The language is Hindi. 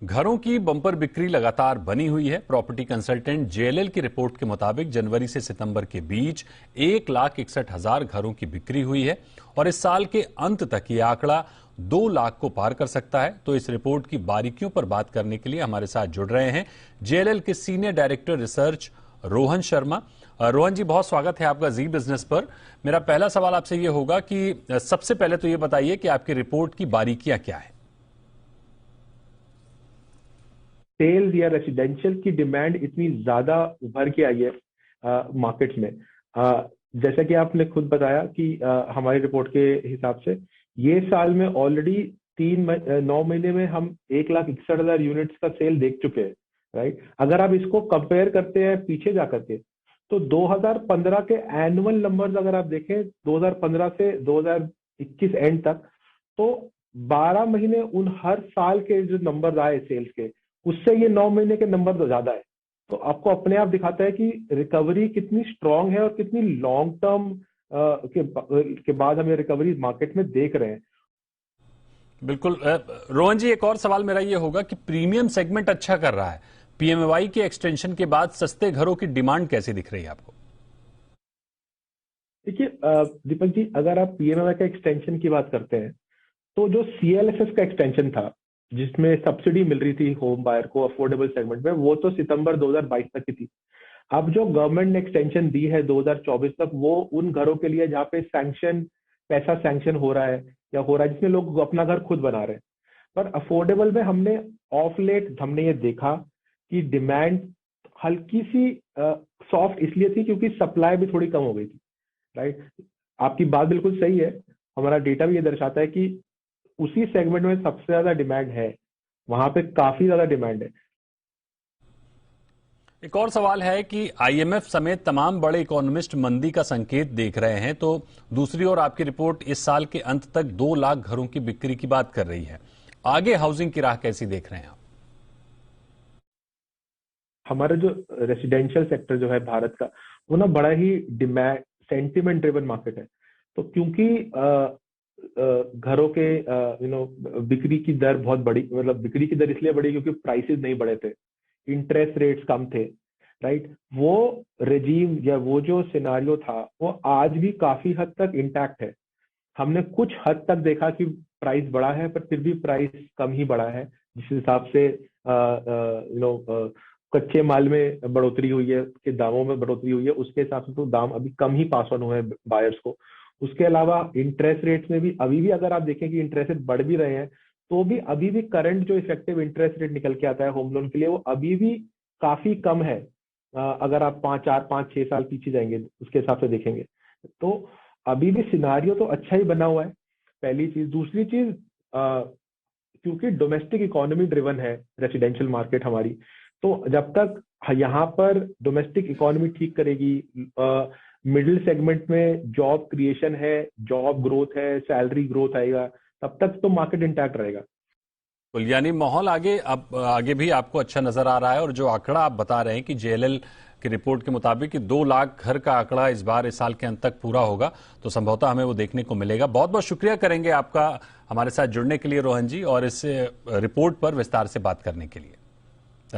घरों की बंपर बिक्री लगातार बनी हुई है। प्रॉपर्टी कंसल्टेंट जेएलएल की रिपोर्ट के मुताबिक जनवरी से सितंबर के बीच 1,61,000 घरों की बिक्री हुई है और इस साल के अंत तक ये आंकड़ा 2 लाख को पार कर सकता है। तो इस रिपोर्ट की बारीकियों पर बात करने के लिए हमारे साथ जुड़ रहे हैं जेएलएल के senior director research Rohan Sharma. Rohan ji, बहुत स्वागत है आपका जी बिजनेस पर। मेरा पहला सवाल आपसे ये होगा कि सबसे पहले तो ये बताइए कि आपकी रिपोर्ट की बारीकियां क्या है। सेल्स या रेसिडेंशियल की डिमांड इतनी ज्यादा उभर के आई है मार्केट में। जैसा कि आपने खुद बताया कि हमारी रिपोर्ट के हिसाब से ये साल में ऑलरेडी 9 महीने में हम 1,61,000 यूनिट्स का सेल देख चुके हैं, राइट। अगर आप इसको कंपेयर करते हैं पीछे जाकर के, तो 2015 के एनुअल नंबर्स अगर आप देखें 2015 से 2021 एंड तक, तो 12 महीने उन हर साल के जो नंबर्स आए सेल्स के, उससे ये 9 महीने के नंबर तो ज्यादा है। तो आपको अपने आप दिखाता है कि रिकवरी कितनी स्ट्रांग है और कितनी लॉन्ग टर्म के बाद हम ये रिकवरी मार्केट में देख रहे हैं। बिल्कुल। रोहन जी, एक और सवाल मेरा ये होगा कि प्रीमियम सेगमेंट अच्छा कर रहा है, पीएमएवाई के एक्सटेंशन के बाद सस्ते घरों की डिमांड कैसी दिख रही है आपको? देखिए दीपक जी, अगर आप पीएमएवाई का एक्सटेंशन की बात करते हैं, तो जो सीएलएसएस का एक्सटेंशन था जिसमें सब्सिडी मिल रही थी होम बायर को अफोर्डेबल सेगमेंट में, वो तो सितंबर 2022 तक की थी। अब जो गवर्नमेंट ने एक्सटेंशन दी है 2024 तक, वो उन घरों के लिए जहाँ पे पैसा सैंक्शन हो रहा है या हो रहा है जिसमें लोग अपना घर खुद बना रहे हैं। पर अफोर्डेबल में हमने ऑफ लेट हमने ये देखा कि डिमांड हल्की सी सॉफ्ट इसलिए थी क्योंकि सप्लाई भी थोड़ी कम हो गई थी, राइट। आपकी बात बिल्कुल सही है। हमारा डेटा भी ये दर्शाता है कि उसी सेगमेंट में सबसे ज्यादा डिमांड है, वहां पे काफी ज्यादा डिमांड है। एक और सवाल है कि आईएमएफ समेत तमाम बड़े इकोनॉमिस्ट मंदी का संकेत देख रहे हैं, तो दूसरी ओर आपकी रिपोर्ट इस साल के अंत तक 2 लाख घरों की बिक्री की बात कर रही है। आगे हाउसिंग की राह कैसी देख रहे हैं आप? हमारा जो रेसिडेंशियल सेक्टर जो है भारत का, वो ना बड़ा ही डिमांड सेंटिमेंट ड्रिवन मार्केट है। तो क्योंकि घरों के बिक्री की दर बहुत बड़ी, मतलब बिक्री की दर इसलिए बढ़ी क्योंकि प्राइसेस नहीं बढ़े थे, इंटरेस्ट रेट्स कम थे, राइट। वो रेजीम या वो जो सिनारियो था वो आज भी काफी हद तक इंटैक्ट है। हमने कुछ हद तक देखा कि प्राइस बढ़ा है, पर फिर भी प्राइस कम ही बढ़ा है। जिस हिसाब से कच्चे माल में बढ़ोतरी हुई है, के दामों में बढ़ोतरी हुई है, उसके हिसाब से तो दाम अभी कम ही पास ऑन हुए हैं बायर्स को। उसके अलावा इंटरेस्ट रेट्स में भी अभी भी अगर आप देखें कि इंटरेस्ट रेट बढ़ भी रहे हैं, तो भी अभी भी करंट जो इफेक्टिव इंटरेस्ट रेट निकल के आता है होम लोन के लिए, वो अभी भी काफी कम है। अगर आप 5-6 साल पीछे जाएंगे उसके हिसाब से देखेंगे, तो अभी भी सिनारियो तो अच्छा ही बना हुआ है, पहली चीज। दूसरी चीज, क्योंकि डोमेस्टिक इकोनॉमी ड्रिवन है रेसिडेंशियल मार्केट हमारी, तो जब तक यहाँ पर डोमेस्टिक इकोनॉमी ठीक करेगी, मिडिल सेगमेंट में जॉब क्रिएशन है, जॉब ग्रोथ है, सैलरी ग्रोथ आएगा, तब तक तो मार्केट इंटैक्ट रहेगा। यानी माहौल आगे भी आपको अच्छा नजर आ रहा है। और जो आंकड़ा आप बता रहे हैं कि जेएलएल की रिपोर्ट के मुताबिक कि 2 लाख घर का आंकड़ा इस बार इस साल के अंत तक पूरा होगा, तो संभवतः हमें वो देखने को मिलेगा। बहुत बहुत शुक्रिया करेंगे आपका हमारे साथ जुड़ने के लिए रोहन जी, और इस रिपोर्ट पर विस्तार से बात करने के लिए।